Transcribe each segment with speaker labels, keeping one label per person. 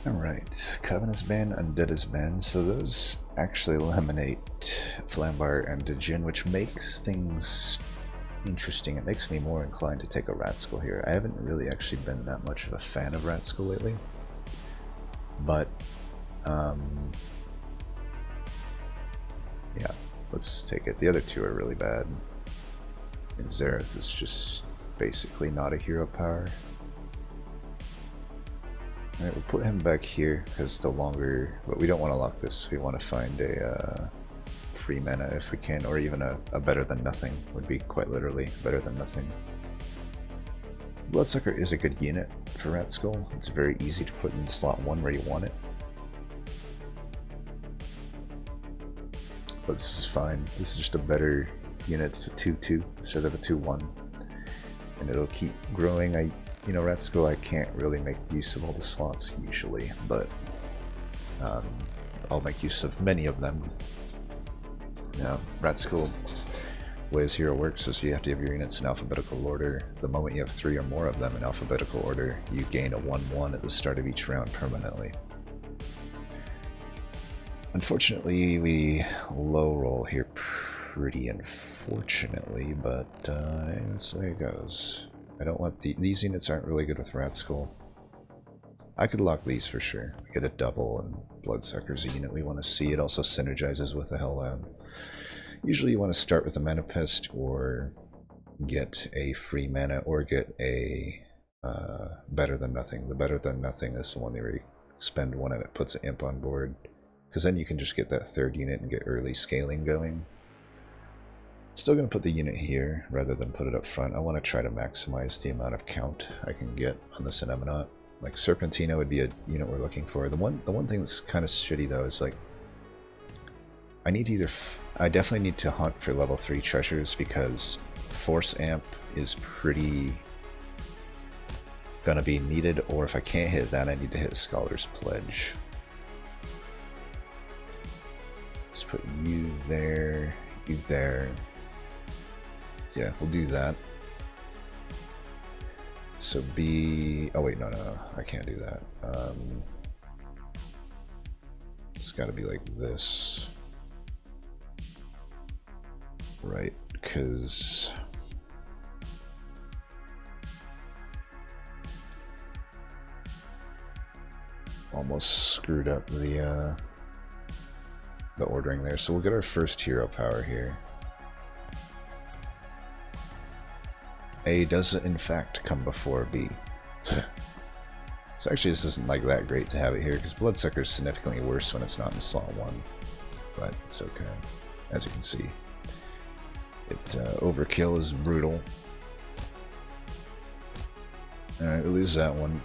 Speaker 1: Alright, Coven is banned, Undead is banned, so those actually eliminate Flambar and Djinn, which makes things interesting. It makes me more inclined to take a Ratskull here. I haven't really actually been that much of a fan of Ratskull lately, but yeah, let's take it. The other two are really bad, and Xerath is just basically not a hero power. Alright, we'll put him back here, because the longer... But we don't want to lock this. We want to find a free mana if we can, or even a better than nothing would be quite literally better than nothing. Bloodsucker is a good unit for Ratskull. It's very easy to put in slot 1 where you want it. But this is fine. This is just a better unit. It's a 2-2 instead of a 2-1. And it'll keep growing. You know, Ratskull, I can't really make use of all the slots usually, but I'll make use of many of them. Now, Ratskull, the way his hero works is you have to have your units in alphabetical order. The moment you have 3 or more of them in alphabetical order, you gain a 1-1 at the start of each round permanently. Unfortunately, we low roll here pretty unfortunately, but that's the way it goes. I don't want these units aren't really good with Ratskull. I could lock these for sure. We get a double, and Bloodsucker's a unit we want to see. It also synergizes with the Hellfire. Usually you want to start with a Mana Pest, or get a free mana, or get a better than nothing. The better than nothing is the one where you spend 1 and it puts an imp on board, because then you can just get that 3rd unit and get early scaling going. Still going to put the unit here rather than put it up front. I want to try to maximize the amount of count I can get on this Anemonat. Like Serpentina would be a unit we're looking for. The one thing that's kind of shitty though is like I definitely need to hunt for level 3 treasures, because Force Amp is pretty gonna be needed, or if I can't hit that, I need to hit Scholar's Pledge. Let's put you there, you there. Yeah, we'll do that. So B... Oh wait, no, I can't do that. It's gotta be like this. Right, because... almost screwed up the ordering there. So we'll get our first hero power here. A does in fact come before B. So actually this isn't like that great to have it here, because Bloodsucker is significantly worse when it's not in slot 1. But it's okay. As you can see, overkill is brutal. Alright, we lose that one.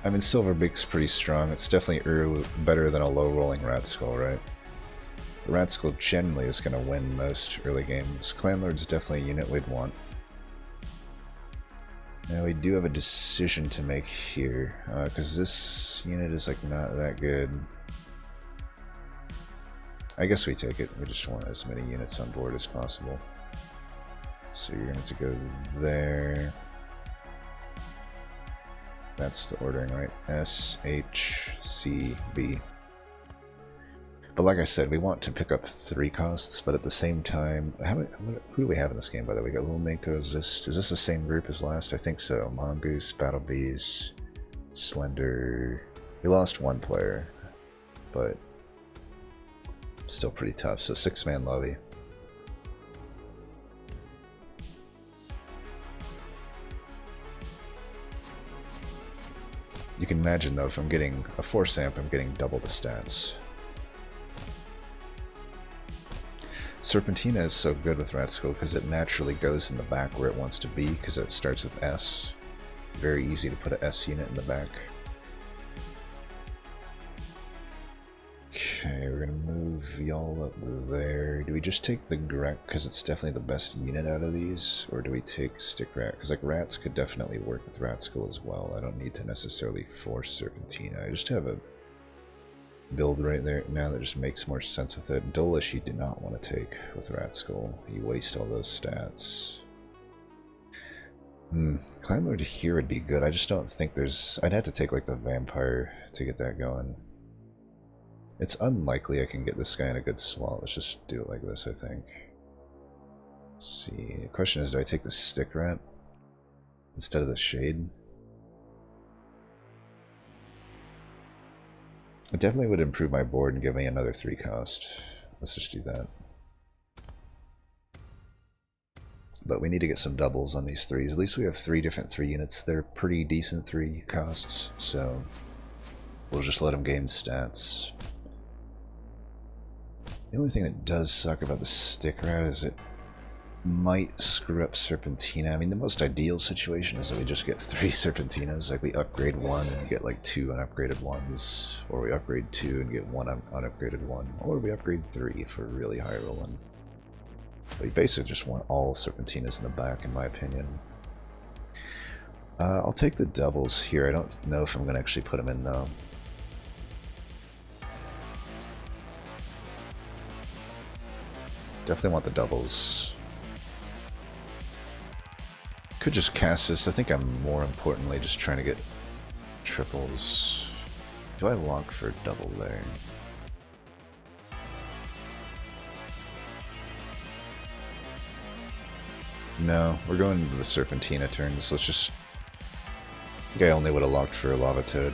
Speaker 1: I mean, Silverbeak's pretty strong. It's definitely better than a low-rolling Ratskull, right? The Ratskull generally is going to win most early games. Clanlord's definitely a unit we'd want. Now we do have a decision to make here, because this unit is like not that good. I guess we take it. We just want as many units on board as possible. So you're going to go there. That's the ordering, right? S, H, C, B. But like I said, we want to pick up 3 costs, but at the same time... who do we have in this game, by the way? We got Lil Mako, is this the same group as last? I think so. Mongoose, Battle Bees, Slender... We lost 1 player, but still pretty tough. So 6-man lobby. You can imagine though, if I'm getting a Force Amp, I'm getting double the stats. Serpentina is so good with Ratskull because it naturally goes in the back where it wants to be, because it starts with S. Very easy to put an S unit in the back. Okay, we're gonna move y'all up there. Do we just take the Grek because it's definitely the best unit out of these, or do we take Stick Rat? Because like Rats could definitely work with Ratskull as well. I don't need to necessarily force Serpentina. I just have a build right there now that just makes more sense with it. Dolish you do not want to take with Ratskull. You waste all those stats. Clan Lord here would be good. I just don't think there's... I'd have to take like the vampire to get that going. It's unlikely I can get this guy in a good slot. Let's just do it like this, I think. Let's see. The question is, do I take the stick rat instead of the shade? It definitely would improve my board and give me another 3 cost. Let's just do that. But we need to get some doubles on these 3s. At least we have 3 different 3 units. They're pretty decent 3 costs, so we'll just let them gain stats. The only thing that does suck about the stick rat is it might screw up Serpentina. I mean, the most ideal situation is that we just get 3 Serpentinas, like we upgrade 1 and get like 2 unupgraded ones, or we upgrade 2 and get 1 unupgraded 1, or we upgrade 3 for really high rolling. But you basically just want all Serpentinas in the back, in my opinion. I'll take the doubles here. I don't know if I'm going to actually put them in, though. Definitely want the doubles. Could just cast this. I think I'm more importantly just trying to get triples. Do I lock for a double there? No, we're going into the Serpentina turns. Let's just... I think I only would have locked for a Lava Toad.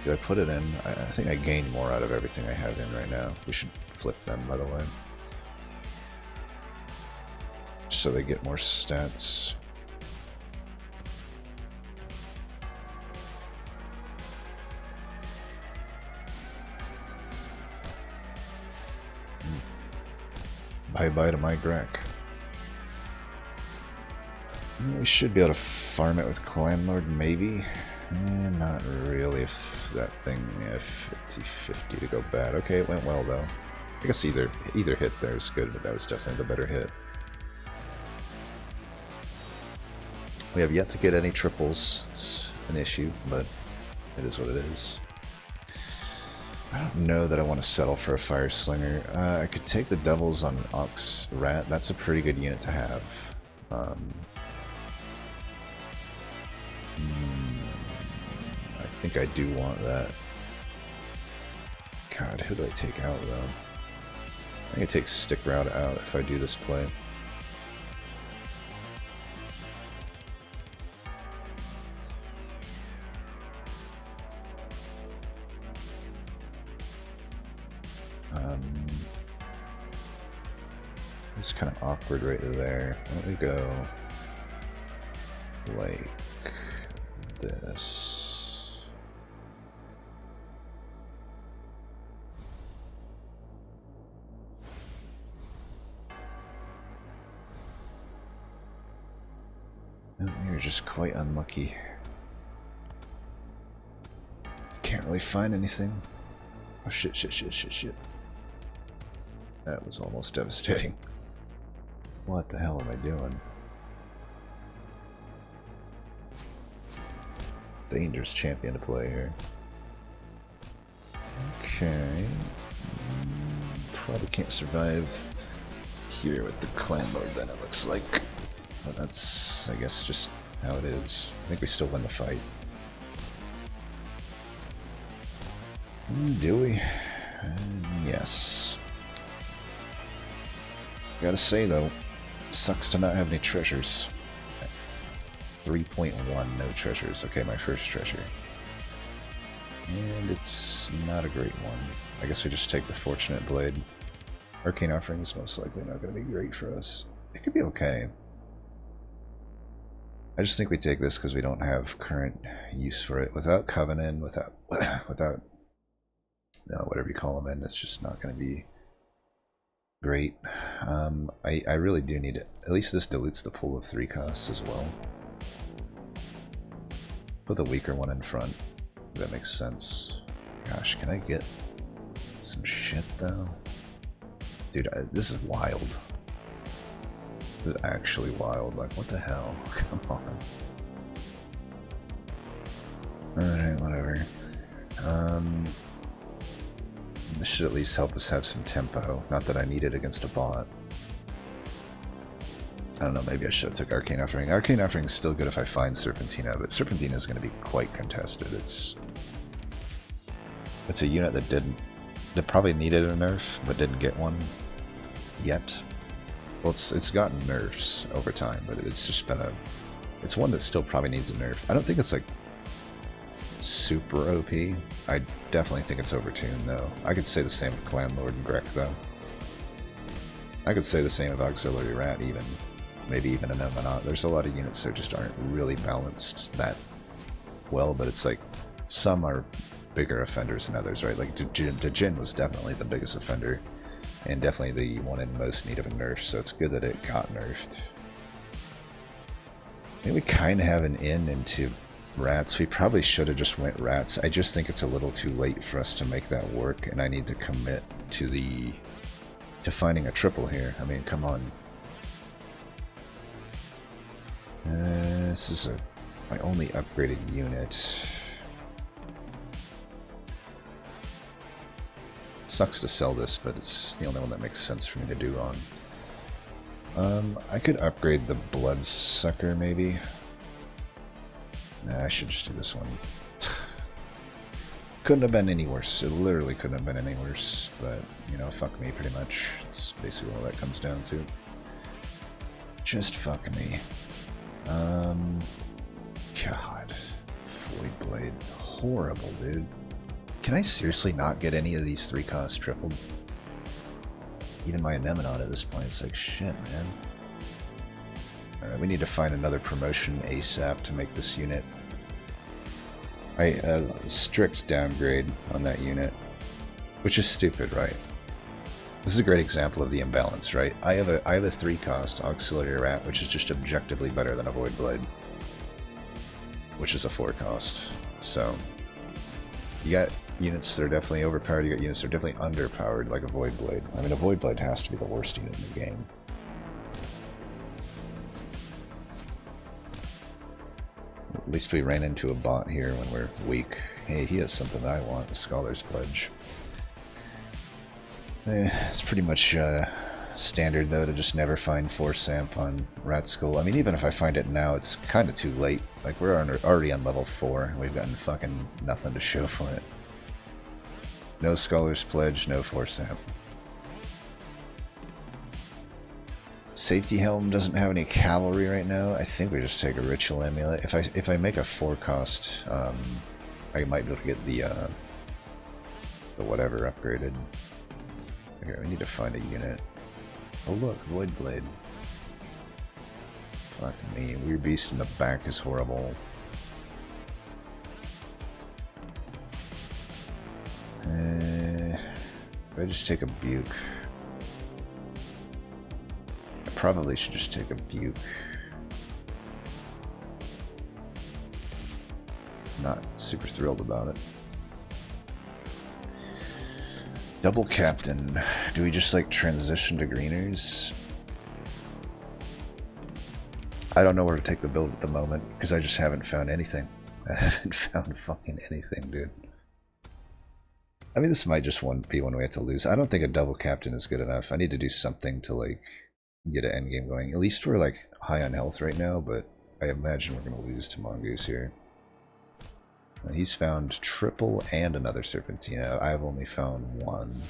Speaker 1: Did I put it in? I think I gained more out of everything I have in right now. We should flip them, by the way. Just so they get more stats. Bye-bye to my Grack. We should be able to farm it with Clanlord, maybe. Not really, if that thing, yeah, 50-50 to go bad. Okay, it went well, though. I guess either hit there is good, but that was definitely the better hit. We have yet to get any triples. It's an issue, but it is what it is. I don't know that I want to settle for a Fire Slinger. I could take the doubles on Ox Rat. That's a pretty good unit to have. I think I do want that. God, who do I take out, though? I think I take Stick Route out if I do this play. It's kind of awkward right there. Why don't we go like this? Oh, you're just quite unlucky. Can't really find anything. Oh shit, shit, shit, shit, shit. That was almost devastating. What the hell am I doing? Dangerous champion to play here. Okay. Probably can't survive here with the clan mode then, it looks like. But that's, I guess, just how it is. I think we still win the fight. Do we? Yes. Gotta say though, sucks to not have any treasures. 3.1, no treasures. Okay, my first treasure. And it's not a great one. I guess we just take the Fortunate Blade. Arcane Offering is most likely not going to be great for us. It could be okay. I just think we take this because we don't have current use for it. Without Covenant, without whatever you call them in, it's just not going to be great. I really do need it. At least this dilutes the pool of 3 costs as well. Put the weaker one in front. If that makes sense. Gosh, can I get some shit though? Dude, this is wild. This is actually wild. Like, what the hell? Come on. Alright, whatever. This should at least help us have some tempo. Not that I need it against a bot. I don't know, maybe I should have took Arcane Offering. Arcane Offering is still good if I find Serpentina, but Serpentina is going to be quite contested. It's a unit that probably needed a nerf, but didn't get one yet. Well, it's gotten nerfs over time, but it's just been it's one that still probably needs a nerf. I don't think it's like super OP. I definitely think it's overtuned though. I could say the same of Clan Lord and Grek though. I could say the same of Auxiliary Rat even. Maybe even an Eminat. There's a lot of units that just aren't really balanced that well, but it's like some are bigger offenders than others, right? Like Djinn was definitely the biggest offender and definitely the one in most need of a nerf, so it's good that it got nerfed. I think we kind of have an in into rats. We probably should have just went rats. I just think it's a little too late for us to make that work, and I need to commit to finding a triple here. I mean, come on. This is my only upgraded unit. Sucks to sell this, but it's the only one that makes sense for me to do on. I could upgrade the Bloodsucker, maybe. Nah, I should just do this one. Couldn't have been any worse. It literally couldn't have been any worse, but, you know, fuck me, pretty much. It's basically all that comes down to. Just fuck me. God. Void Blade. Horrible, dude. Can I seriously not get any of these 3 costs tripled? Even my Anemone at this point, it's like, shit, man. Alright, we need to find another promotion ASAP to make this unit. Strict downgrade on that unit. Which is stupid, right? This is a great example of the imbalance, right? I have a 3-cost Auxiliary Rat, which is just objectively better than a Void Blade. Which is a 4-cost. So, you got units that are definitely overpowered, you got units that are definitely underpowered, like a Void Blade. I mean, a Void Blade has to be the worst unit in the game. At least we ran into a bot here when we're weak. Hey, he has something I want, a Scholar's Pledge. It's pretty much standard, though, to just never find Force Amp on Rat Skull. I mean, even if I find it now, it's kind of too late. Like, we're already on level 4. We've gotten fucking nothing to show for it. No Scholar's Pledge, no Force Amp. Safety Helm doesn't have any cavalry right now. I think we just take a Ritual Amulet. If I make a 4-cost, I might be able to get the whatever upgraded. Okay, we need to find a unit. Oh look, Void Blade. Fuck me, Weird Beast in the back is horrible. I just take a Buke. I probably should just take a Buke. Not super thrilled about it. Double Captain. Do we just like transition to greeners? I don't know where to take the build at the moment because I just haven't found anything. I haven't found fucking anything, dude. I mean, this might just be one we have to lose. I don't think a double captain is good enough. I need to do something to like get an endgame going. At least we're like high on health right now, but I imagine we're gonna lose to Mongoose here. He's found triple and another Serpentina. I've only found one.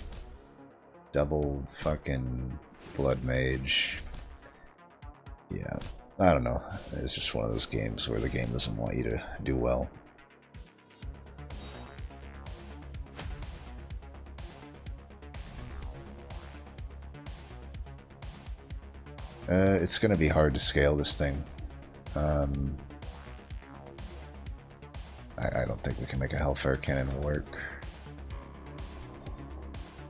Speaker 1: Double fucking Blood Mage. Yeah, I don't know. It's just one of those games where the game doesn't want you to do well. It's gonna be hard to scale this thing. I don't think we can make a Hellfire cannon work.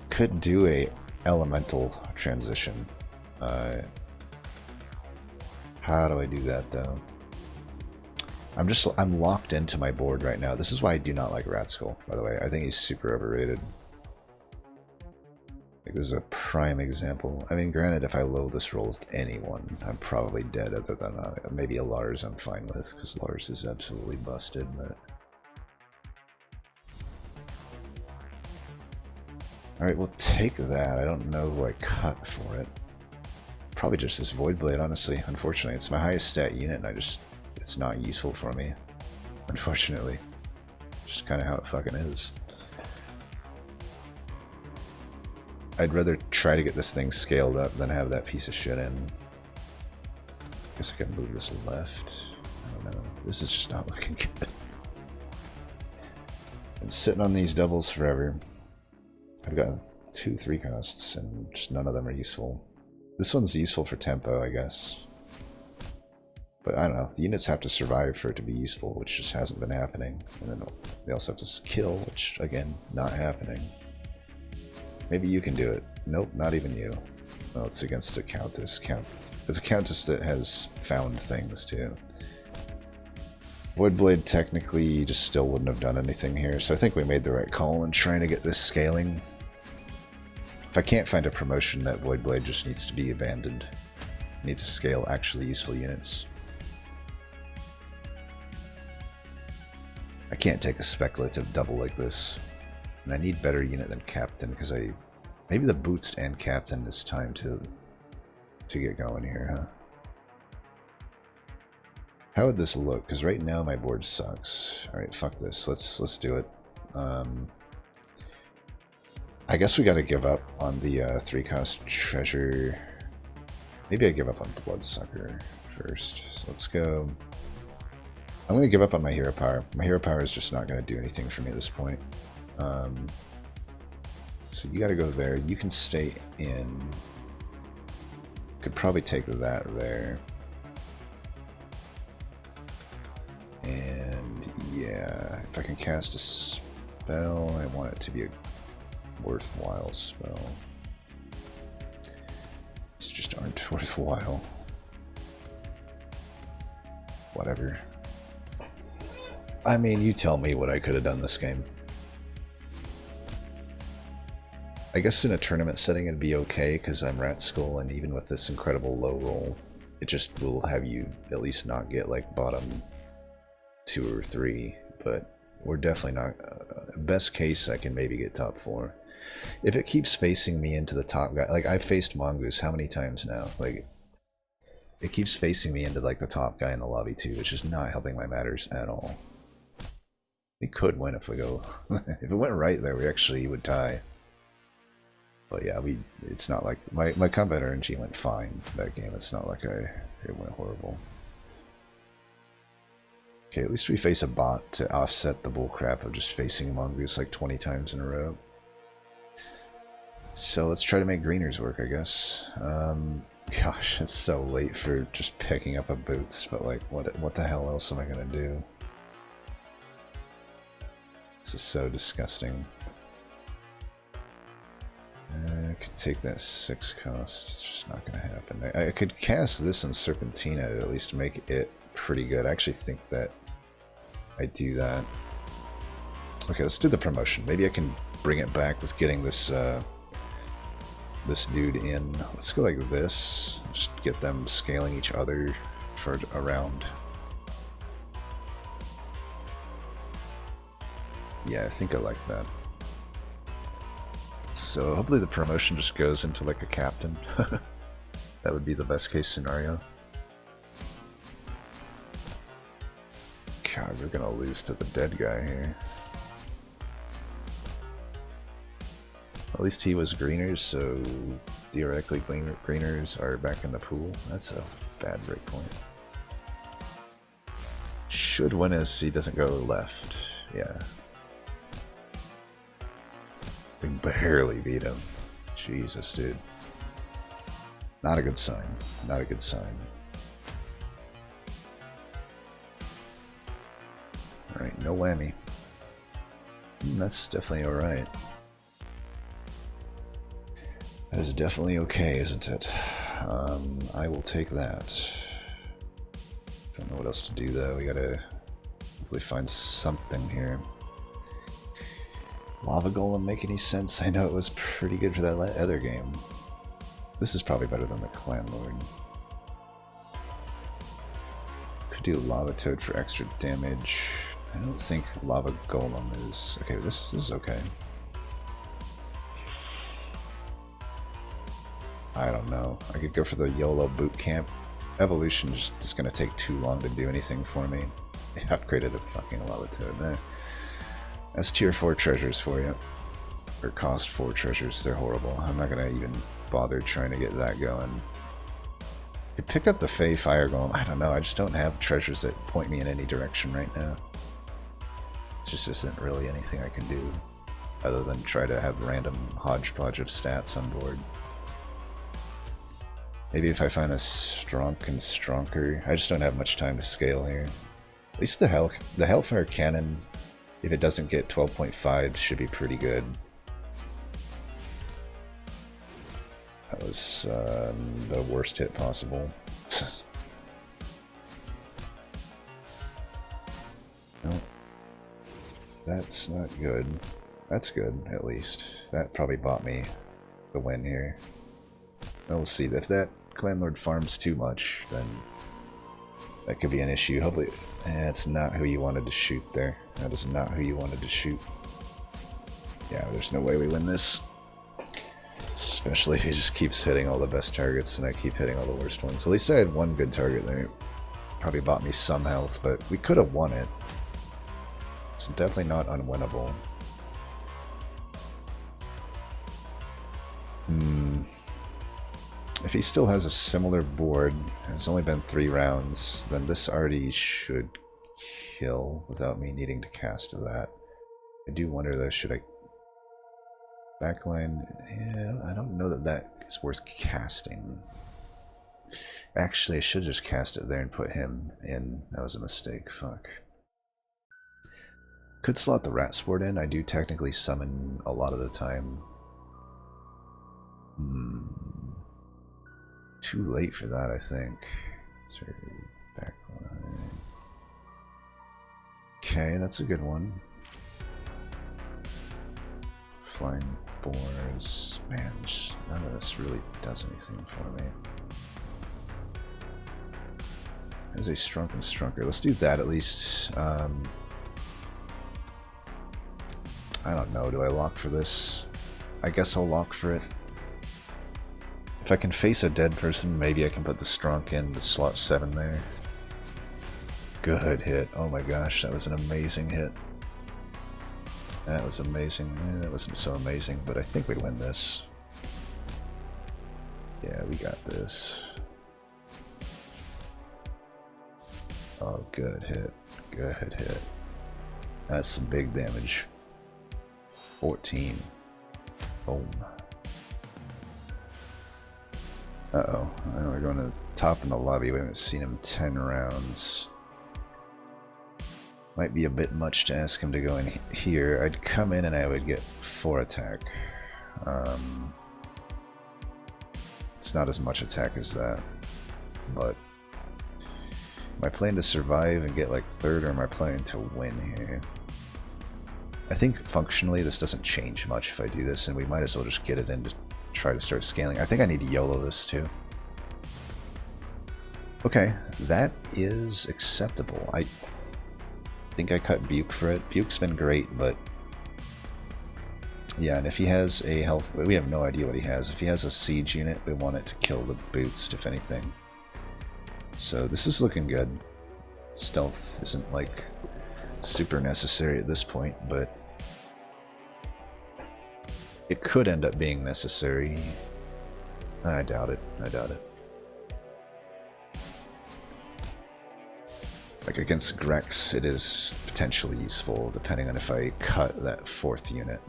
Speaker 1: Could do a elemental transition. How do I do that though? I'm locked into my board right now. This is why I do not like Rat Skull, by the way. I think he's super overrated. Like, this is a prime example. I mean, granted, if I load this roll with anyone, I'm probably dead other than maybe a Lars I'm fine with, because Lars is absolutely busted, but... Alright, we'll take that. I don't know who I cut for it. probably just this Void Blade, honestly. Unfortunately, it's my highest stat unit, and it's not useful for me. Unfortunately. Just kind of how it fucking is. I'd rather try to get this thing scaled up than have that piece of shit in. Guess I can move this left. I don't know. This is just not looking good. Been sitting on these doubles forever. I've got 2 3 costs, and just none of them are useful. This one's useful for tempo, I guess. But I don't know. The units have to survive for it to be useful, which just hasn't been happening. And then they also have to kill, which, again, not happening. Maybe you can do it. Nope, not even you. Well, it's against a countess. It's a countess that has found things, too. Voidblade technically just still wouldn't have done anything here, so I think we made the right call in trying to get this scaling. If I can't find a promotion, that Voidblade just needs to be abandoned. I need to scale actually useful units. I can't take a speculative double like this. And I need better unit than Captain, because maybe the Boots and Captain is time to get going here, huh? How would this look? Because right now my board sucks. Alright, fuck this. Let's do it. I guess we gotta give up on the 3-cost treasure. Maybe I give up on Bloodsucker first. So let's go. I'm gonna give up on my hero power. My hero power is just not gonna do anything for me at this point. So you gotta go there. You can stay in. Could probably take that there. And yeah, if I can cast a spell, I want it to be a worthwhile spell. These just aren't worthwhile. Whatever. I mean, you tell me what I could have done this game. I guess in a tournament setting it'd be okay because I'm Rat Skull, and even with this incredible low roll, it just will have you at least not get like bottom 2 or 3, but we're definitely not. Best case, I can maybe get top 4. If it keeps facing me into the top guy, like I've faced Mongoose how many times now? Like it keeps facing me into like the top guy in the lobby too, which is not helping my matters at all. We could win if we go. If it went right there, we actually would tie. But yeah, it's not like my combat RNG went fine that game. It's not like it went horrible. Okay, at least we face a bot to offset the bullcrap of just facing Mongoose like 20 times in a row. So let's try to make greeners work, I guess. Gosh, it's so late for just picking up a Boots, but like, what the hell else am I gonna do? This is so disgusting. I could take that 6 cost. It's just not gonna happen. I could cast this in Serpentina to at least make it pretty good. I actually think that I do that. Okay, let's do the promotion. Maybe I can bring it back with getting this this dude in. Let's go like this. Just get them scaling each other for a round. Yeah, I think I like that. So hopefully the promotion just goes into like a captain. That would be the best case scenario. God, we're gonna lose to the dead guy here. At least he was greeners, so theoretically greeners are back in the pool. That's a bad breakpoint. Should win as he doesn't go left. Yeah. We barely beat him. Jesus, dude. Not a good sign. Not a good sign. Alright, no whammy. That's definitely alright. That is definitely okay, isn't it? I will take that. Don't know what else to do though. We gotta hopefully find something here. Lava Golem make any sense? I know it was pretty good for that other game. This is probably better than the Clan Lord. Could do Lava Toad for extra damage. I don't think Lava Golem is... Okay, this is okay. I don't know. I could go for the YOLO boot camp. Evolution is just going to take too long to do anything for me. I upgraded a fucking Levitoad there. That's tier 4 treasures for you. Or cost 4 treasures. They're horrible. I'm not going to even bother trying to get that going. Could pick up the Hellfire Golem. I don't know. I just don't have treasures that point me in any direction right now. It just isn't really anything I can do other than try to have random hodgepodge of stats on board. Maybe if I find a Stronk and Stronker. I just don't have much time to scale here. At least the Hellfire Cannon, if it doesn't get 12.5, should be pretty good. That was the worst hit possible. No, that's not good. That's good, at least. That probably bought me the win here. We'll see. If that Clanlord farms too much, then that could be an issue. Hopefully, that's not who you wanted to shoot there. That is not who you wanted to shoot. Yeah, there's no way we win this. Especially if he just keeps hitting all the best targets and I keep hitting all the worst ones. At least I had one good target there. Probably bought me some health, but we could have won it. It's definitely not unwinnable. If he still has a similar board, it's only been 3 rounds, then this already should kill without me needing to cast that. I do wonder though, should I backline? Yeah, I don't know that that is worth casting. Actually, I should just cast it there and put him in. That was a mistake, fuck. Could slot the rat sport in. I do technically summon a lot of the time. Too late for that, I think. Backline. Okay, that's a good one. Flying boars. Man, none of this really does anything for me. There's a Strunk and Strunker. Let's do that at least. I don't know. Do I lock for this? I guess I'll lock for it. If I can face a dead person, maybe I can put the Strunk in the slot 7 there. Good hit. Oh my gosh, that was an amazing hit. That was amazing. That wasn't so amazing, but I think we win this. Yeah, we got this. Oh, good hit. Good hit. That's some big damage. 14. Boom. Uh-oh. We're going to the top in the lobby. We haven't seen him 10 rounds. Might be a bit much to ask him to go in here. I'd come in and I would get 4 attack. It's not as much attack as that. But am I playing to survive and get like 3rd, or am I playing to win here? I think functionally this doesn't change much if I do this, and we might as well just get it in to try to start scaling. I think I need to YOLO this too. Okay, that is acceptable. I think I cut Buke for it. Buke's been great, but yeah, and if he has a health, we have no idea what he has. If he has a siege unit, we want it to kill the boost, if anything. So this is looking good. Stealth isn't like super necessary at this point, but it could end up being necessary. I doubt it. I doubt it. Like against Grex, it is potentially useful depending on if I cut that 4th unit.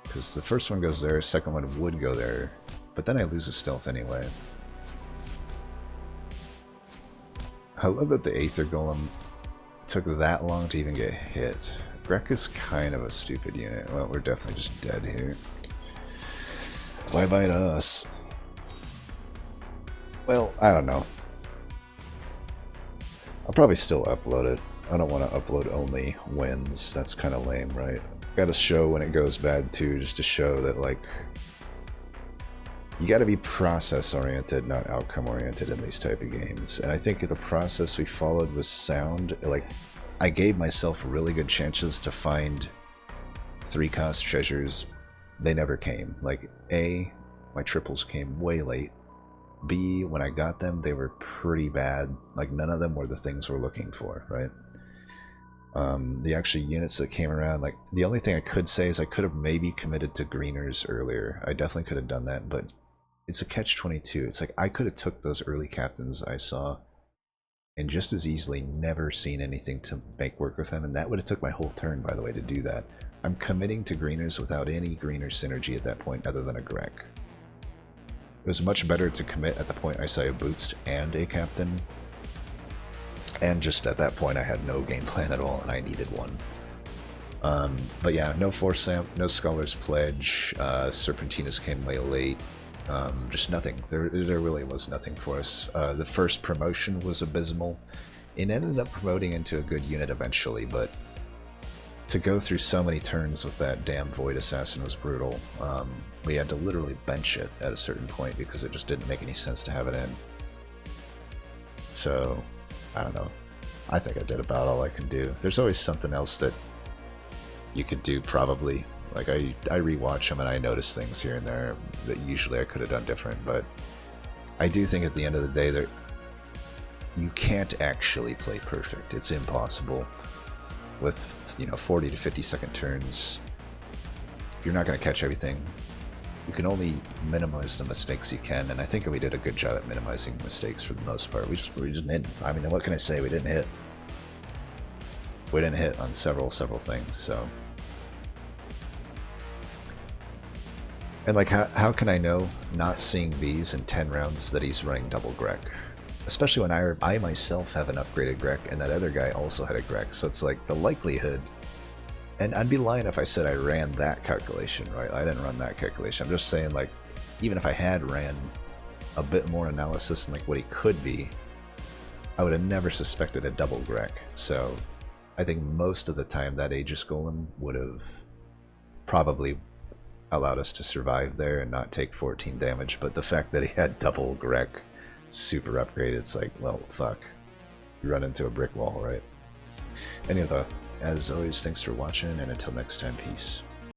Speaker 1: Because the first one goes there, second one would go there, but then I lose a stealth anyway. I love that the Aether Golem took that long to even get hit. Grek is kind of a stupid unit. Well, we're definitely just dead here. Bye-bye to us. Well, I don't know. I'll probably still upload it. I don't want to upload only wins. That's kind of lame, right? Gotta show when it goes bad too, just to show that, like, you gotta be process-oriented, not outcome-oriented in these type of games. And I think the process we followed was sound. Like, I gave myself really good chances to find 3-cost treasures. They never came. Like, my triples came way late. B, when I got them, they were pretty bad. Like, none of them were the things we're looking for, right? The actual units that came around, like, the only thing I could say is I could have maybe committed to greeners earlier. I definitely could have done that, but it's a catch-22. It's like, I could have took those early captains I saw and just as easily never seen anything to make work with them, and that would have took my whole turn, by the way, to do that. I'm committing to greeners without any greener synergy at that point other than a Grek. It was much better to commit at the point I saw a Boost and a captain, and just at that point I had no game plan at all and I needed one. But yeah, no Force Lamp, no Scholar's Pledge, Serpentinas came way late, just nothing. There really was nothing for us. The first promotion was abysmal. It ended up promoting into a good unit eventually, but to go through so many turns with that damn Void Assassin was brutal. We had to literally bench it at a certain point because it just didn't make any sense to have it in. So, I don't know. I think I did about all I can do. There's always something else that you could do, probably. Like, I rewatch them and I notice things here and there that usually I could have done different, but I do think at the end of the day that you can't actually play perfect. It's impossible. With, you know, 40 to 50 second turns, you're not going to catch everything. You can only minimize the mistakes you can, and I think we did a good job at minimizing mistakes for the most part. We just didn't. I mean, what can I say? We didn't hit. We didn't hit on several things, so. And like, how can I know, not seeing B's in 10 rounds, that he's running double Grek? Especially when I myself have an upgraded Grek, and that other guy also had a Grek, so it's like, the likelihood... And I'd be lying if I said I ran that calculation, right? I didn't run that calculation. I'm just saying, like, even if I had ran a bit more analysis and like what he could be, I would have never suspected a double Grek. So I think most of the time that Aegis Golem would have probably allowed us to survive there and not take 14 damage, but the fact that he had double Grek super upgraded, it's like, well, fuck. You run into a brick wall, right? As always, thanks for watching, and until next time, peace.